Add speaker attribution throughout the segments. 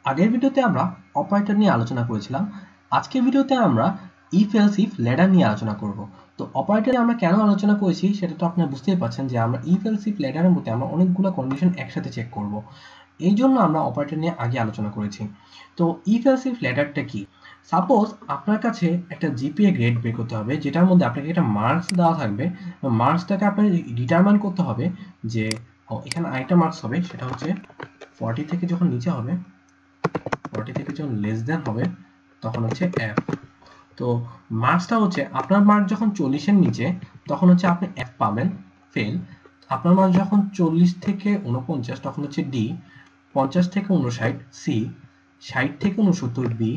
Speaker 1: আগের ভিডিওতে আমরা অপারেটর নিয়ে আলোচনা করেছিলাম। আজকের ভিডিওতে আমরা ইফ এলস ইফ ল্যাডার নিয়ে আলোচনা করব। তো অপারেটরে আমরা কেন আলোচনা করেছি সেটা তো আপনারা বুঝতেই পারছেন যে আমরা ইফ এলস ইফ ল্যাডারের মধ্যে আমরা অনেকগুলো কন্ডিশন একসাথে চেক করব। এই জন্য আমরা অপারেটর নিয়ে আগে আলোচনা করেছি। তো ইফ এলস ইফ ল্যাডারটা কি? সাপোজ আপনার কাছে একটা জিপিএ গ্রেড বের করতে হবে, যেটার মধ্যে আপনাকে একটা মার্কস দেওয়া থাকবে। মার্কসটাকে আপনার ডিটারমাইন করতে হবে যে এখানে আরেকটা মার্কস হবে, সেটা হচ্ছে 40 থেকে যখন নিচে হবে, 40 থেকে যখন লেস দেন হবে, তখন হচ্ছে এফ। তো মার্কসটা হচ্ছে আপনার মার্ক যখন 40 এর নিচে, তখন হচ্ছে আপনি এফ পাবেন, ফেল। আপনার মার্ক যখন 40 থেকে 49, তখন হচ্ছে ডি। 50 থেকে 59 সি, 60 থেকে 69 বি,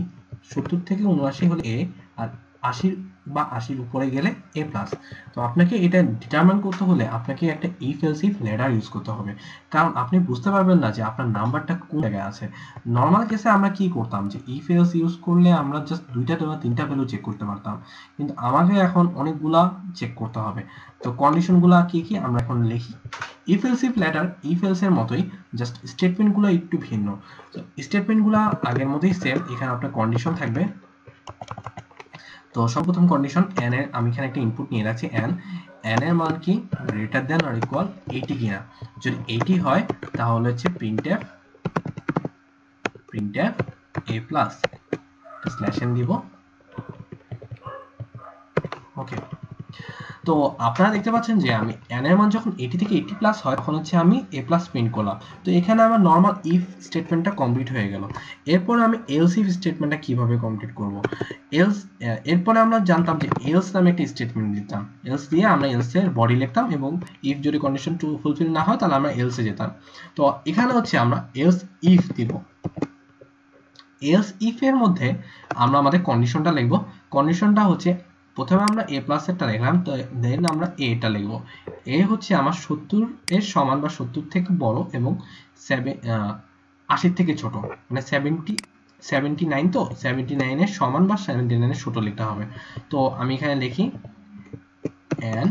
Speaker 1: 70 থেকে 79 হলে এ, আর 80 বা 80 উপরে গেলে এ প্লাস। তো আপনাকে এটা ডিটারমাইন করতে হলে আপনাকে একটা if else if ladder use করতে হবে, কারণ আপনি বুঝতে পারবেন না যে আপনার নাম্বারটা কোন জায়গায় আছে। নর্মাল কেসে আমরা কি করতাম যে ইফ এলস ইউজ করলে আমরা জাস্ট 2টা বা 3টা ভ্যালু চেক করতে পারতাম, কিন্তু আমাকে এখন অনেকগুলা চেক করতে হবে। তো কন্ডিশনগুলো কি কি আমরা এখন লিখি। If else if ladder if else এর মতোই, জাস্ট স্টেটমেন্টগুলো একটু ভিন্ন। তো স্টেটমেন্টগুলো আগের মতোই সেম, এখানে আপনার কন্ডিশন থাকবে। তো সর্বপ্রথম কন্ডিশন n এর, আমি এখানে একটা ইনপুট নিয়ে রাখছি n এর মান কি গ্রেটার দেন অর ইকুয়াল 80 কিনা। যদি 80 হয় তাহলে হচ্ছে printf a plus slash n দিব। ওকে, তো আপনারা দেখতে পাচ্ছেন যে আমি n এর মান যখন 80 থেকে 80 প্লাস হয় তখন হচ্ছে আমি a প্লাস প্রিন্ট করলাম। তো এখানে আমার নরমাল ইফ স্টেটমেন্টটা কমপ্লিট হয়ে গেল। এরপর আমি এলস ইফ স্টেটমেন্টটা কিভাবে কমপ্লিট করব। এলস, এরপরে আমরা জানতাম যে এলস নামে একটা স্টেটমেন্ট দিতাম, এলস দিয়ে আমরা এলস এর বডি লিখতাম এবং ইফ যদি কন্ডিশন টু ফুলফিল না হয় তাহলে আমরা এলসে যেতাম। তো এখানে হচ্ছে আমরা এলস ইফ দিব। এলস ইফ এর মধ্যে আমরা আমাদের কন্ডিশনটা লিখব। কন্ডিশনটা হচ্ছে প্রথমে আমরা a প্লাস এরটা লিখলাম, তো দেন আমরা a টা লিখব। a হচ্ছে আমার 70 এর সমান বা 70 থেকে বড় এবং 80 থেকে ছোট, মানে 79, তো 79 এর সমান বা 79 এর ছোট লিখতে হবে। তো আমি এখানে লিখি and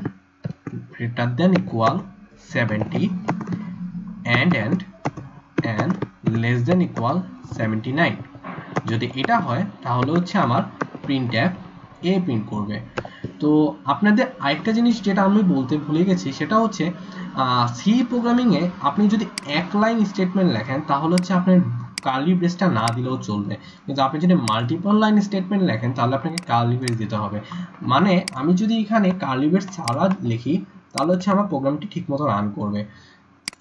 Speaker 1: greater than equal 70 and less than equal 79। যদি এটা হয় তাহলে হচ্ছে আমার প্রিন্টএফ এ প্রিন্ট করবে। তো আপনাদের আরেকটা জিনিস যেটা আমি বলতে ভুলে গেছি, সেটা হচ্ছে সি প্রোগ্রামিং এ আপনি যদি এক লাইন স্টেটমেন্ট লেখেন তাহলে হচ্ছে আপনার কার্লি ব্রেসটা না দিলেও চলবে, কিন্তু আপনি যদি মাল্টিপল লাইন স্টেটমেন্ট লেখেন তাহলে আপনাকে কার্লি ব্রেস দিতে হবে। মানে আমি যদি এখানে কার্লি ব্রেস ছাড়া লিখি তাহলে হচ্ছে আমার প্রোগ্রামটি ঠিকমতো রান করবে।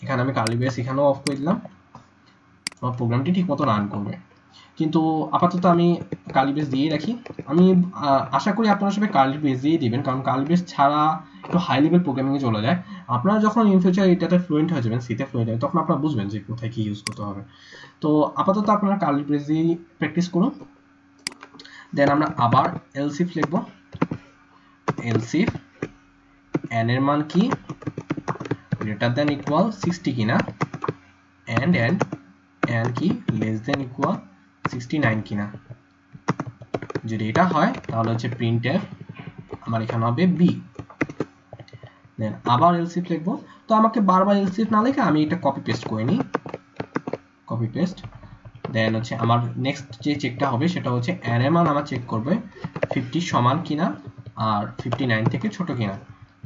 Speaker 1: এখানে আমি কার্লি ব্রেস এখানেও অফ করে দিলাম, আমার প্রোগ্রামটি ঠিকমতো রান করবে। কিন্তু আপাতত আমি কার্লি ব্রেস দিয়ে রাখি। আমি আশা করি আপনারা সবাই কার্লি ব্রেস দিয়ে দিবেন, কারণ কার্লি ব্রেস ছাড়া একটু হাই লেভেল প্রোগ্রামিং এ চলে যায়। আপনারা যখন ইন ফিউচার এটাতে ফ্লুয়েন্ট হয়ে যাবেন, সিতে ফ্লুয়েন্ট হয়ে, তখন আপনারা বুঝবেন যে কোথায় কি ইউজ করতে হবে। তো আপাতত আপনারা কার্লি ব্রেস দিয়ে প্র্যাকটিস করুন। দেন আমরা আবার এলস ইফ লিখব। এলস ইফ n এর মান কি গ্রেটার দ্যান ইকুয়াল 60 কিনা, and কি লেস দ্যান ইকুয়াল 69 কিনা। যদি এটা হয় তাহলে হচ্ছে প্রিন্টএফ আমার এখানে হবে বি। দেন আবার এলস ইফ লিখব। তো আমাকে বারবার এলস ইফ না লিখে আমি এটা কপি পেস্ট করে নিই, কপি পেস্ট। দেন হচ্ছে আমার নেক্সট যে চেকটা হবে সেটা হচ্ছে n এর মান আমার চেক করবে 50 সমান কিনা আর 59 থেকে ছোট কিনা,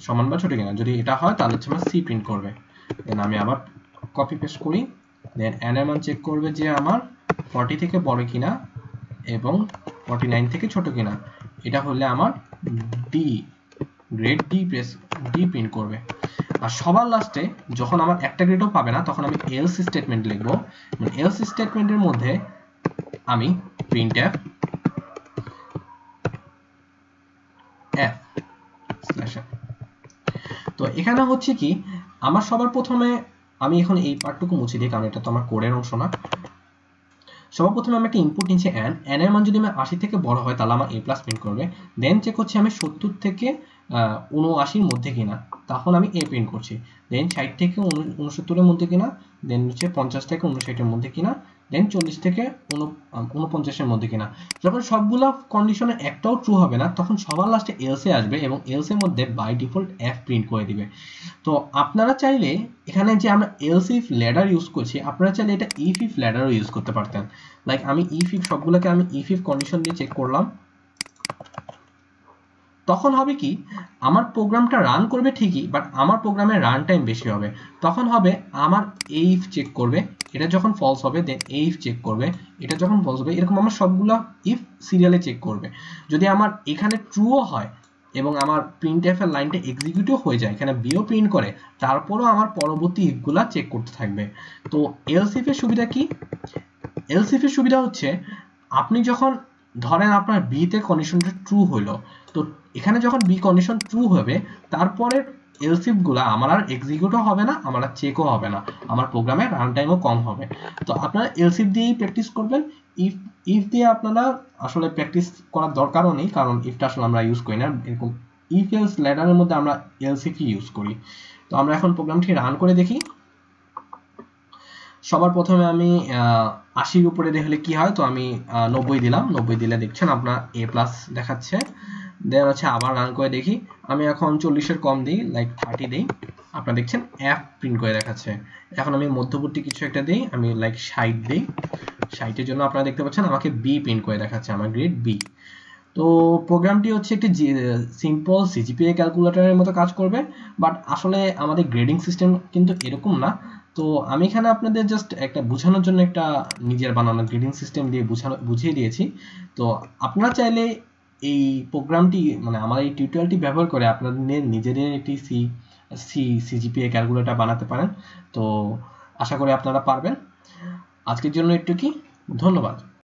Speaker 1: সমান বা ছোট কিনা। যদি এটা হয় তাহলে হচ্ছে আমার সি প্রিন্ট করবে। দেন আমি আবার কপি পেস্ট করি। দেন n এর মান চেক করবে যে আমার 40 থেকে বড় কিনা এবং 49 থেকে ছোট কিনা। এটা হলে আমার ডি, গ্রেড ডি প্রিন্ট করবে। আর সবার লাস্টে যখন আমার একটা গ্রেডও পাবে না তখন আমি এলস স্টেটমেন্ট লিখবো। মানে এলস স্টেটমেন্টের মধ্যে আমি প্রিন্টএফ এফ স্ল্যাশ এফ। তো এখানে হচ্ছে কি আমার সবার প্রথমে, আমি এখন এই পার্টটুকু মুছে দিই কারণ এটা তো আমার কোডের অংশ না। সবার প্রথমে আমি একটা ইনপুট নিচ্ছি n এর মান যদি আমার 80 থেকে বড় হয় তাহলে আমার a প্লাস প্রিন্ট করবে। দেন চেক করছি আমি 70 থেকে 79 মধ্যে কিনা, তখন আমি a প্রিন্ট করছি। দেন 60 থেকে 69 এর মধ্যে কিনা, দেন হচ্ছে 50 থেকে 59 এর মধ্যে কিনা, দেন 40 থেকে 49 এর মধ্যে কিনা। যখন সবগুলো কন্ডিশনে একটাও ট্রু হবে না তখন সবার লাস্টে এলসে আসবে এবং এলসে এর মধ্যে বাই ডিফল্ট এফ প্রিন্ট করে দিবে। তো আপনারা চাইলে এখানে যে আমরা এলস ইফ ল্যাডার ইউজ করছি আপনারা চাইলে এটা ইফ ইফ ল্যাডারও ইউজ করতে পারতেন। লাইক আমি ইফ ইফ সবগুলোকে আমি ইফ ইফ কন্ডিশন দিয়ে চেক করলাম, তখন হবে কি আমার প্রোগ্রামটা রান করবে ঠিকই, বাট আমার প্রোগ্রামের রান টাইম বেশি হবে। তখন হবে আমার ইফ চেক করবে, এটা যখন ফলস হবে দেন ইফ চেক করবে, এটা যখন ফলস হবে, এরকম আমার সবগুলা ইফ সিরিয়ালে চেক করবে। যদি আমার এখানে ট্রুও হয় এবং আমার প্রিন্টএফ এর লাইনটা এক্সিকিউটও হয়ে যায়, এখানে বিও প্রিন্ট করে, তারপরও আমার পরবর্তী ইফগুলা চেক করতে থাকবে। তো এলস ইফ এর সুবিধা কি? এলস ইফ এর সুবিধা হচ্ছে আপনি যখন ধরেন আপনার বি তে কন্ডিশনটা ট্রু হলো, তো এখানে যখন বি কন্ডিশন ট্রু হবে তারপরে এলস ইফ গুলা আমার আর এক্সিকিউটও হবে না, আমার আর চেকও হবে না, আমার প্রোগ্রামের রান টাইমও কম হবে। তো আপনারা এলস ইফ দিয়েই প্র্যাকটিস করবেন। ইফ ইফ দিয়ে আপনারা আসলে প্র্যাকটিস করার দরকারও নেই, কারণ ইফটা আসলে আমরা ইউজ করি না, এরকম ইফ এলস ল্যাডারের মধ্যে আমরা এলস ইফই ইউজ করি। তো আমরা এখন প্রোগ্রামটি রান করে দেখি। সবার প্রথমে আমি 80 উপরে দেখলে কি হয়, তো আমি 90 দিলাম, 90 দিলে দেখছেন আপনার এ প্লাস দেখাচ্ছে। দেন হচ্ছে আবার রান করে দেখি, আমি এখন 40 এর কম দিই, লাইক 30 দিই, আপনারা দেখছেন এফ প্রিন্ট করে দেখাচ্ছে। এখন আমি মধ্যবর্তী কিছু একটা দিই, আমি লাইক 60 দিই, 60 এর জন্য আপনারা দেখতে পাচ্ছেন আমাকে বি প্রিন্ট করে দেখাচ্ছে, আমার গ্রেড বি। তো প্রোগ্রামটি হচ্ছে একটি সিম্পল সিজিপিএ ক্যালকুলেটরের মতো কাজ করবে, বাট আসলে আমাদের গ্রেডিং সিস্টেম কিন্তু এরকম না। তো আমি এখানে আপনাদের জাস্ট একটা বোঝানোর জন্য একটা নিজের বানানো গ্রেডিং সিস্টেম দিয়ে বুঝিয়ে দিয়েছি। তো আপনারা চাইলে এই প্রোগ্রামটি মানে আমার এই টিউটোরিয়ালটি ব্যবহার করে আপনাদের নিজেদের একটি সিজিপিএ ক্যালকুলেটর বানাতে পারেন। তো আশা করি আপনারা পারবেন। আজকের জন্য একটু কি, ধন্যবাদ।